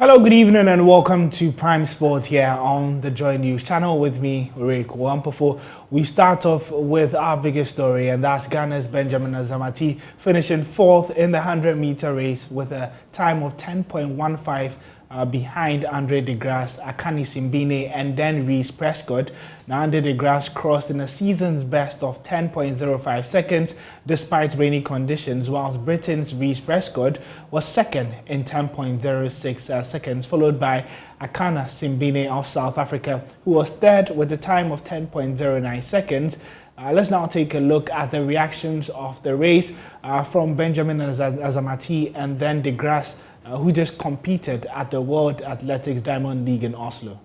Hello, good evening, and welcome to Prime Sport here on the Joy News channel with me, Owuraku Ampofo. We start off with our biggest story, and that's Ghana's Benjamin Azamati finishing fourth in the 100-meter race with a time of 10.15 behind Andre de Grasse, Akani Simbine, and then Reese Prescott. Now, Andre de Grasse crossed in a season's best of 10.05 seconds despite rainy conditions, whilst Britain's Reese Prescott was second in 10.06 seconds, followed by Akana Simbine of South Africa, who was third with a time of 10.09 seconds. Let's now take a look at the reactions of the race from Benjamin Azamati and then de Grasse, who just competed at the World Athletics Diamond League in Oslo.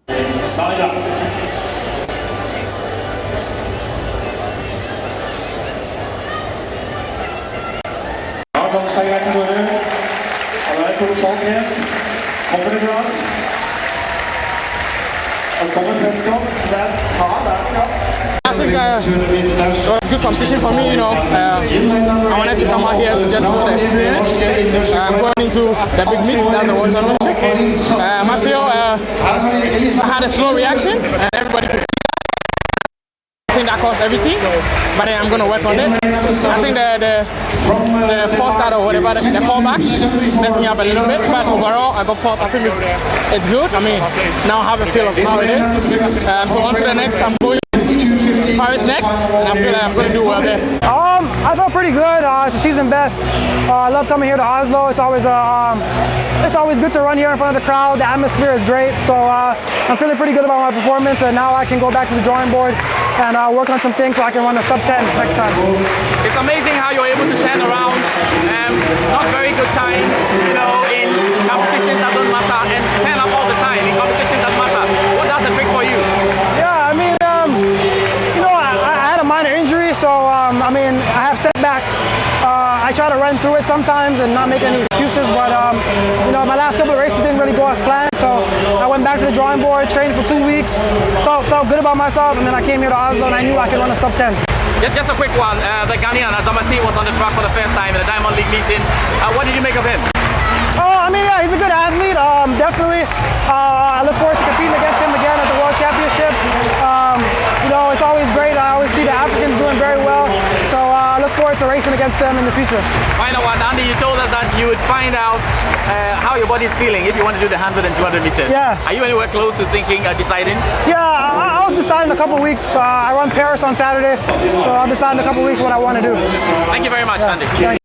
Sign up. Welkom, sta je lekker door. Alright, voor de volgende. Kommer de gras. Og kommer Prescott. I think it was good competition for me, I wanted to come out here to just feel the experience. Going into the big meet, that's the World Championship. I feel I had a slow reaction, and everybody could see that. I think that caused everything, but I'm going to work on it. I think the false start or whatever, the fallback messed me up a little bit, but overall I got fourth. I think it's good. I mean, now I have a feel of how it is. So on to the next. I'm going Paris next, and I feel like I'm going to do well there. I felt pretty good. It's a season best. I love coming here to Oslo. It's always good to run here in front of the crowd. The atmosphere is great, so I'm feeling pretty good about my performance, and now I can go back to the drawing board and work on some things so I can run a sub-10 next time. It's amazing how you're able to turn around not very good times, in competitions that don't matter, and turn up all the time in competitions that matter. What does the trick for you? Yeah, I mean, I had a minor injury, so I have setbacks. I try to run through it sometimes and not make any excuses, but my last couple of races didn't really go as planned, so I went back to the drawing board, trained for 2 weeks, felt good about myself, and then I came here to Oslo and I knew I could run a sub-10. Just a quick one. The Ghanaian Azamati was on the track for the first time in the Diamond League meeting. What did you make of him? Yeah, he's a good athlete. Definitely. I look forward to competing against him again at the World Championship. It's always great. I always see the Africans doing very well. So I look forward to racing against them in the future. Final one, Andy, you told us that you would find out how your body is feeling if you want to do the 100 and 200 meters. Yeah. Are you anywhere close to thinking, deciding? Yeah, I was deciding a couple of weeks. I run Paris on Saturday, so I'll decide in a couple of weeks what I want to do. Thank you very much, Andy.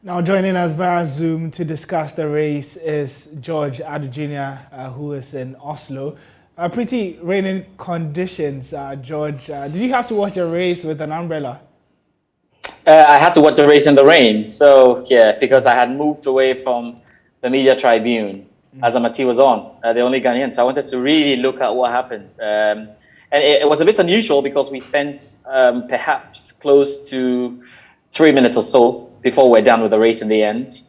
Now joining us via Zoom to discuss the race is George Adu Jr., who is in Oslo. Pretty raining conditions, George. Did you have to watch a race with an umbrella? I had to watch the race in the rain. So, yeah, because I had moved away from the media tribune as Azamati was on, the only Ghanaian. So I wanted to really look at what happened. And it was a bit unusual because we spent perhaps close to 3 minutes or so before we're done with the race in the end,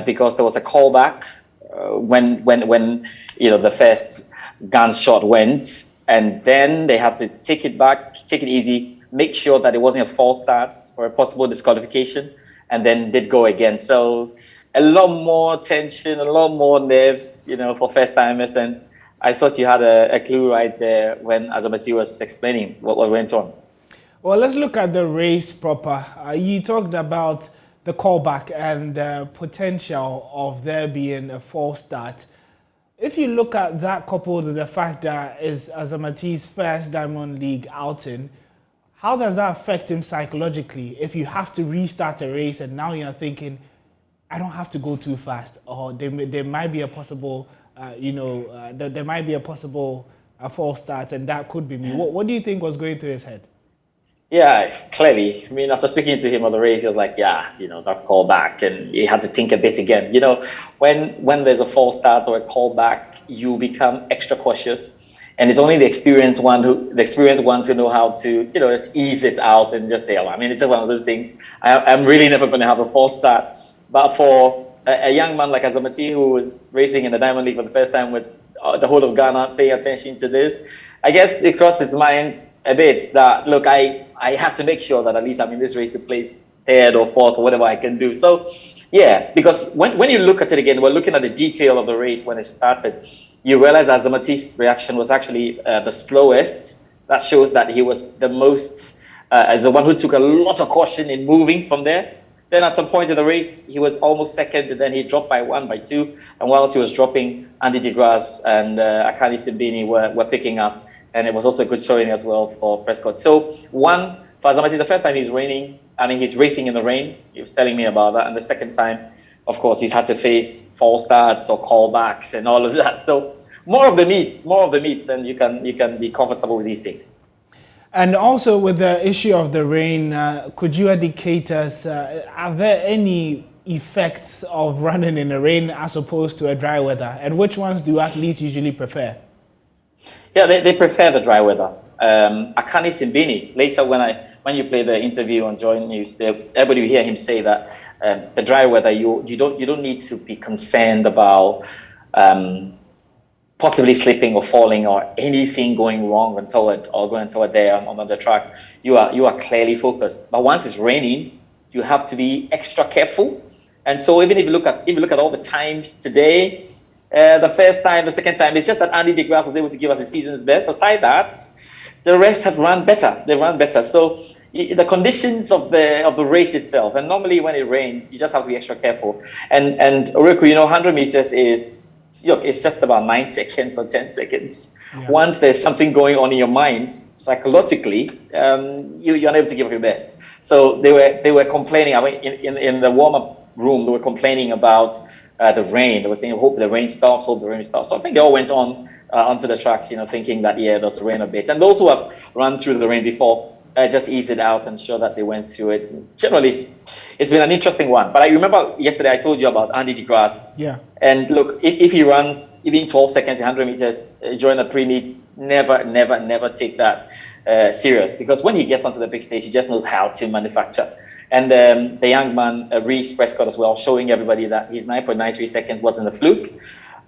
because there was a callback when the first gun shot went, and then they had to take it back, take it easy, make sure that it wasn't a false start for a possible disqualification, and then did go again. So a lot more tension, a lot more nerves, for first timers, and I thought you had a clue right there when Azamati was explaining what went on. Well, let's look at the race proper. You talked about the callback and the potential of there being a false start. If you look at that coupled with the fact that it's Azamati's first Diamond League outing, how does that affect him psychologically if you have to restart a race and now you're thinking, I don't have to go too fast, or there might be a possible, there might be a possible false start, and that could be me. What do you think was going through his head? Yeah, clearly. I mean, after speaking to him on the race, he was like, yeah, that's callback. And he had to think a bit again. When there's a false start or a callback, you become extra cautious. And it's only the experienced ones who know how to, just ease it out and just say, it's just one of those things. I'm really never going to have a false start. But for a young man like Azamati, who was racing in the Diamond League for the first time with the whole of Ghana paying attention to this, I guess it crossed his mind a bit that, look, I have to make sure that at least I'm in this race to place third or fourth or whatever I can do. So Yeah, because when you look at it again, we're looking at the detail of the race when it started. You realize that Zamati's reaction was actually the slowest. That shows that he was the most, as the one who took a lot of caution in moving from there. Then at some point in the race, he was almost second, and then he dropped by 1, by 2. And whilst he was dropping, Andy deGrasse and Akani Simbini were picking up. And it was also a good showing as well for Prescott. So one, for Zamati, the first time he's racing in the rain. He was telling me about that. And the second time, of course, he's had to face false starts or callbacks and all of that. So more of the meets, and you can be comfortable with these things. And also with the issue of the rain, could you educate us, are there any effects of running in the rain as opposed to a dry weather? And which ones do athletes usually prefer? Yeah, they prefer the dry weather. Akani Simbini, later when you play the interview on Joy News, everybody will hear him say that the dry weather, you don't need to be concerned about possibly slipping or falling or anything going wrong going toward there on the track. You are clearly focused. But once it's raining, you have to be extra careful. And so even if you look at all the times today, the first time, the second time, it's just that Andy deGrasse was able to give us the season's best. Aside that, the rest have run better. They've run better. So the conditions of the race itself, and normally when it rains, you just have to be extra careful. And Owuraku, 100 meters it's just about 9 seconds or 10 seconds. Yeah. Once there's something going on in your mind, psychologically, you're unable to give your best. So they were complaining. I mean, in the warm-up room, they were complaining about the rain. They were saying, hope the rain stops, hope the rain stops. So I think they all went onto the tracks, thinking that, there's rain a bit. And those who have run through the rain before just eased it out and show that they went through it. Generally, it's been an interesting one. But I remember yesterday I told you about Andy deGrasse. Yeah. And look, if he runs even 12 seconds, 100 meters during the pre-meet, never take that serious. Because when he gets onto the big stage, he just knows how to manufacture. And the young man, Reese Prescott as well, showing everybody that his 9.93 seconds wasn't a fluke.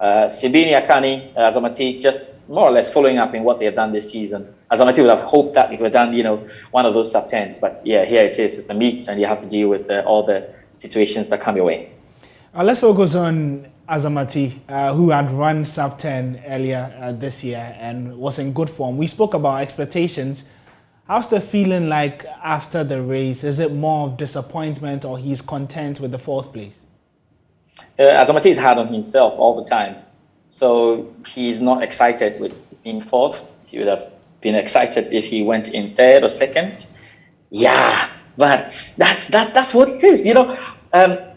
Simbini, Akani, Zamati, just more or less following up in what they have done this season. Zamati would have hoped that they would have done, one of those sub-10s. But yeah, here it is. It's a meet, and you have to deal with all the situations that come your way. Let's focus on Azamati, who had run sub-10 earlier this year and was in good form. We spoke about expectations. How's the feeling like after the race? Is it more of disappointment, or he's content with the 4th place? Azamati is hard on himself all the time. So he's not excited with being 4th. He would have been excited if he went in 3rd or 2nd. Yeah, but that's what it is.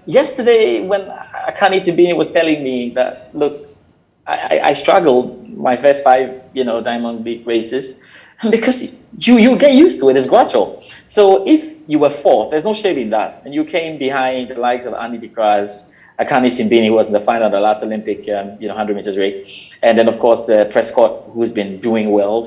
Yesterday when Akani Simbini was telling me that, look, I struggled my first 5, Diamond League races, because you get used to it. It's gradual. So if you were 4th, there's no shame in that, and you came behind the likes of Andy deGrasse, Akani Simbini, who was in the final of the last Olympic 100 meters race, and then of course Prescott, who's been doing well.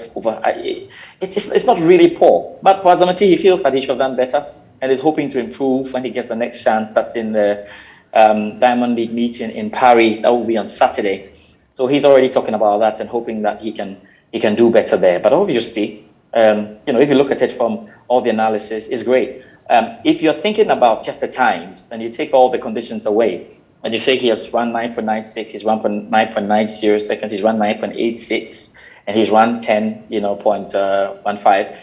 It's not really poor, but for Azamati, he feels that he should have done better, and is hoping to improve when he gets the next chance. That's in the Diamond League meeting in Paris. That will be on Saturday. So he's already talking about that and hoping that he can do better there. But obviously, if you look at it from all the analysis, it's great. If you're thinking about just the times and you take all the conditions away, and you say he has run 9.96, he's run 9.90 seconds, he's run 9.86, and he's run 10.15.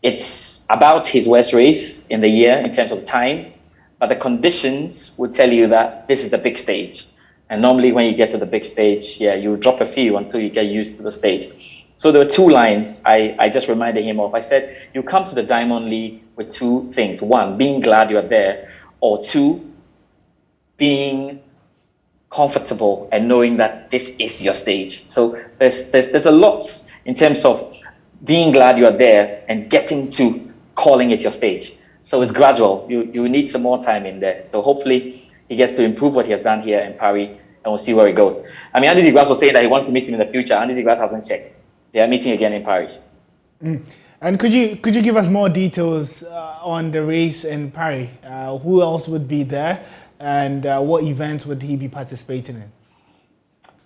It's about his worst race in the year in terms of time, but the conditions would tell you that this is the big stage. And normally when you get to the big stage, you drop a few until you get used to the stage. So there were 2 lines I just reminded him of. I said, you come to the Diamond League with 2 things. 1, being glad you're there, or 2, being comfortable and knowing that this is your stage. So there's a lot in terms of being glad you're there and getting to calling it your stage. So it's gradual. You need some more time in there. So hopefully he gets to improve what he has done here in Paris, and we'll see where it goes. I mean, Andy deGrasse was saying that he wants to meet him in the future. Andy deGrasse hasn't checked. They are meeting again in Paris. And could you give us more details on the race in Paris? Who else would be there, and what events would he be participating in?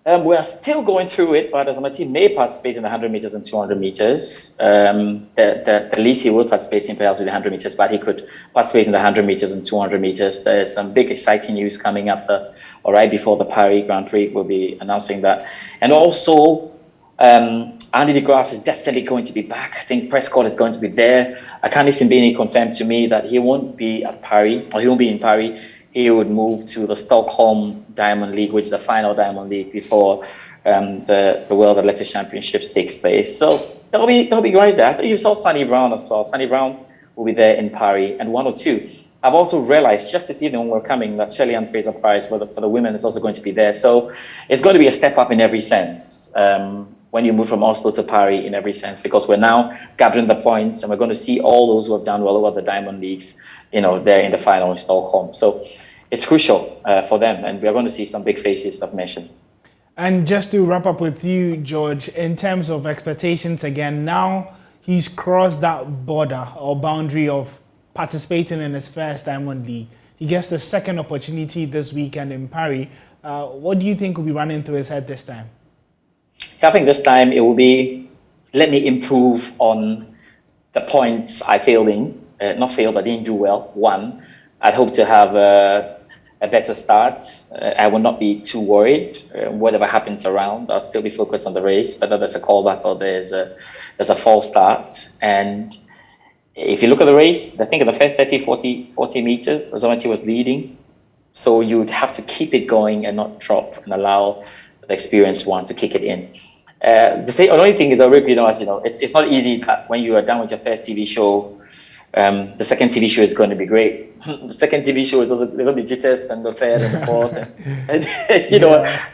We are still going through it, but Azamati may participate in the 100 meters and 200 meters. The least he will participate in perhaps with the 100 meters, but he could participate in the 100 meters and 200 meters. There's some big exciting news coming after, or right before the Paris Grand Prix. We'll be announcing that. And also, Andy de Grasse is definitely going to be back. I think Prescott is going to be there. Akani Simbini confirmed to me that he won't be at Paris, or he won't be in Paris. He would move to the Stockholm Diamond League, which is the final Diamond League before the World Athletics Championships takes place. So there'll be guys there. I think you saw Sunny Brown as well. Sunny Brown will be there in Paris, and one or two. I've also realized just this evening when we're coming that Shelley-Ann Fraser-Pryce for the women is also going to be there. So it's going to be a step up in every sense when you move from Oslo to Paris in every sense, because we're now gathering the points and we're going to see all those who have done well over the Diamond Leagues, there in the final in Stockholm. So it's crucial for them, and we're going to see some big faces I've mentioned. And just to wrap up with you, George, in terms of expectations again, now he's crossed that border or boundary of participating in his first Diamond League. He gets the second opportunity this weekend in Paris. What do you think will be running through his head this time? I think this time it will be, let me improve on the points I failed in. I didn't do well. One, I'd hope to have a better start. I will not be too worried. Whatever happens around, I'll still be focused on the race, whether there's a callback or there's a false start. And if you look at the race, I think in the first 30, 40 meters, Azamati was leading. So you'd have to keep it going and not drop and allow the experienced ones to kick it in. The only thing is that, Rick, as you know, it's not easy that when you are done with your first TV show, the second TV show is going to be great. The second TV show is also going to be jitters, and the third and the fourth,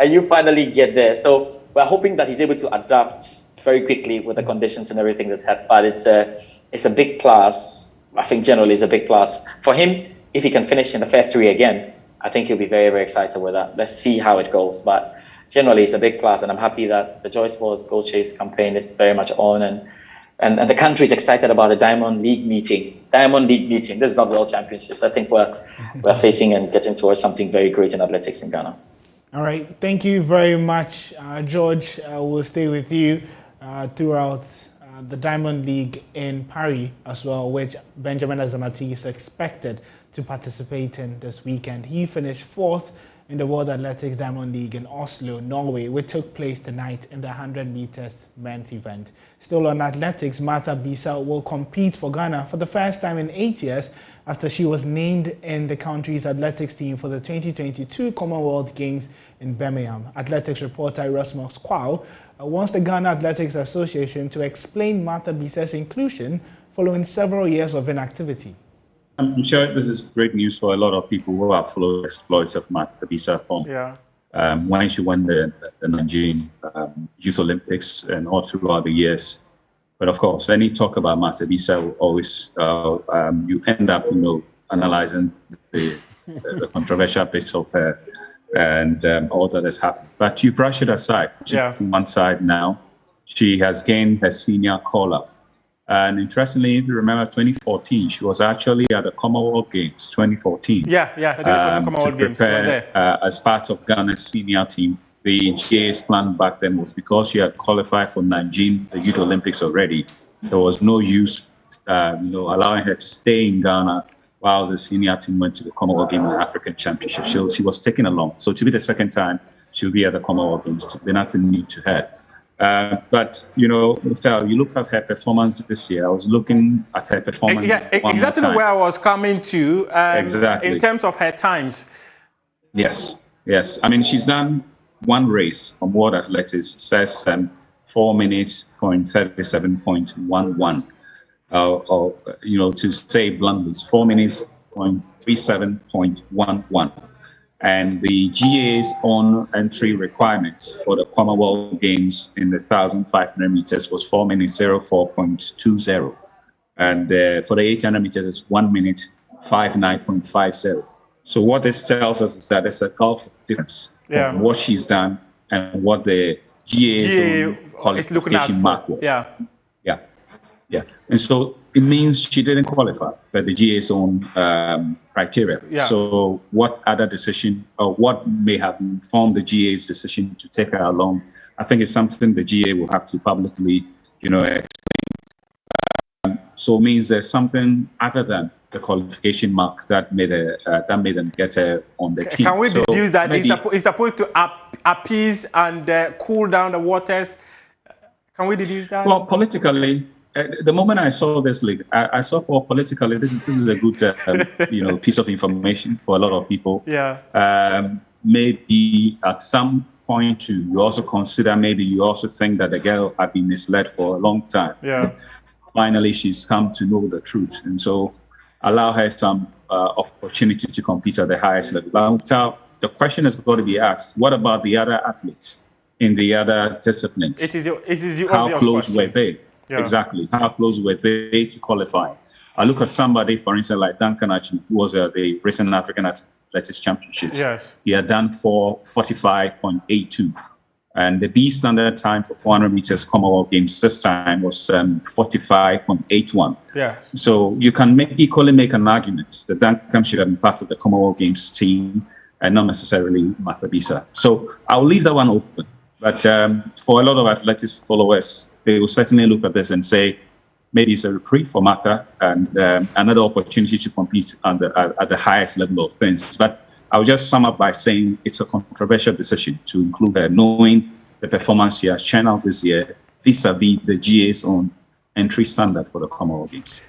and you finally get there. So we're hoping that he's able to adapt very quickly with the conditions and everything that's happened. But it's a big plus. I think generally it's a big plus for him. If he can finish in the first three again, I think he'll be very, very excited with that. Let's see how it goes. But generally, it's a big plus, and I'm happy that the Joy Sports Gold Chase campaign is very much on, and the country is excited about a Diamond League meeting. Diamond League meeting. This is not World Championships. I think we're facing and getting towards something very great in athletics in Ghana. All right. Thank you very much, George. We'll stay with you throughout the Diamond League in Paris as well, which Benjamin Azamati is expected to participate in this weekend. He finished fourth in the World Athletics Diamond League in Oslo, Norway, which took place tonight in the 100 meters men's event. Still on athletics, Martha Bisa will compete for Ghana for the first time in 8 years after she was named in the country's athletics team for the 2022 Commonwealth Games in Birmingham. Athletics reporter Erasmus Kwao wants the Ghana Athletics Association to explain Martha Bisa's inclusion following several years of inactivity. I'm sure this is great news for a lot of people who have followed exploits of Martha Bisa from when she won the Nigerian Youth Olympics and all throughout the years. But of course, any talk about Martha Bisa will always, you end up, analyzing the controversial bits of her and all that has happened. But you brush it aside. From one side now, she has gained her senior call-up. And interestingly, if you remember 2014, she was actually at the Commonwealth Games 2014. To prepare as part of Ghana's senior team. The GA's plan back then was because she had qualified for Nanjing, the Youth Olympics already. There was no use, allowing her to stay in Ghana while the senior team went to the Commonwealth Games and African Championship. She was taken along. So to be the second time, she'll be at the Commonwealth Games. There's nothing new to her. But, Muftar, you look at her performance this year. I was looking at her performance. Exactly where I was coming to. Exactly. In terms of her times. Yes. I mean, she's done one race from World Athletics, says 4 minutes, 37.11. To say bluntly, 4 minutes, 37.11. And the GA's own entry requirements for the Commonwealth Games in the 1,500 meters was 4 minutes 04.20. And for the 800 meters, it's 1 minute 59.50. So what this tells us is that there's a gulf of difference from what she's done and what the GA's own qualification mark was. Yeah. And so it means she didn't qualify by the GA's own criteria. Yeah. So what other decision or what may have informed the GA's decision to take her along, I think it's something the GA will have to publicly, explain. So it means there's something other than the qualification mark that made them get her on the team. Can we deduce that maybe, it's supposed to appease and cool down the waters? Can we deduce that? Well, politically, the moment I saw this league, I saw politically this is a good piece of information for a lot of people. Yeah. Maybe at some point you also consider, maybe you also think that the girl had been misled for a long time. Yeah. Finally, she's come to know the truth, and so allow her some opportunity to compete at the highest level. But the question has got to be asked: what about the other athletes in the other disciplines? It is the How close question. were they? Yeah. Exactly. How close were they to qualify? I look at somebody, for instance, like Duncan Achim, who was at the recent African Athletics Championships. Yes. He had done 45.82. And the B standard time for 400 meters Commonwealth Games this time was 45.81. Yeah. So you can equally make an argument that Duncan should have been part of the Commonwealth Games team and not necessarily Mathabisa. So I'll leave that one open. But for a lot of athletics followers, they will certainly look at this and say, maybe it's a reprieve for Martha and another opportunity to compete at the highest level of things. But I'll just sum up by saying it's a controversial decision to include her, knowing the performance she has channeled this year vis-a-vis the GA's own entry standard for the Commonwealth Games.